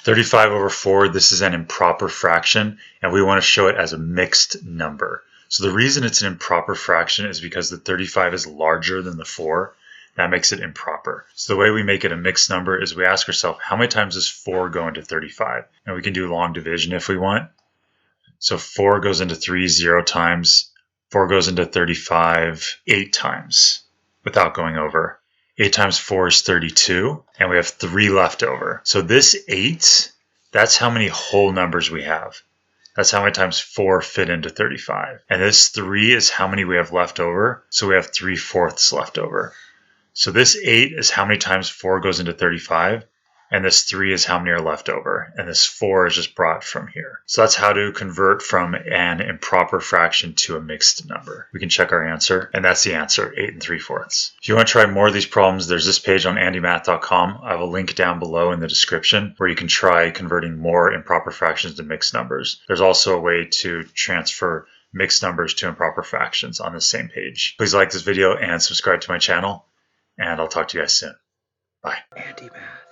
35 over 4, this is an improper fraction, and we want to show it as a mixed number. So the reason it's an improper fraction is because the 35 is larger than the 4. That makes it improper. So the way we make it a mixed number is we ask ourselves, how many times does 4 go into 35? And we can do long division if we want. So 4 goes into 3 0 times. 4 goes into 35 8 times without going over. 8 times 4 is 32, and we have 3 left over. So this 8, that's how many whole numbers we have. That's how many times 4 fit into 35. And this 3 is how many we have left over. So we have 3/4 left over. So this 8 is how many times 4 goes into 35. And this 3 is how many are left over. And this 4 is just brought from here. So that's how to convert from an improper fraction to a mixed number. We can check our answer, and that's the answer, 8 3/4. If you want to try more of these problems, there's this page on andymath.com. I have a link down below in the description where you can try converting more improper fractions to mixed numbers. There's also a way to transfer mixed numbers to improper fractions on the same page. Please like this video and subscribe to my channel, and I'll talk to you guys soon. Bye. Andy Math.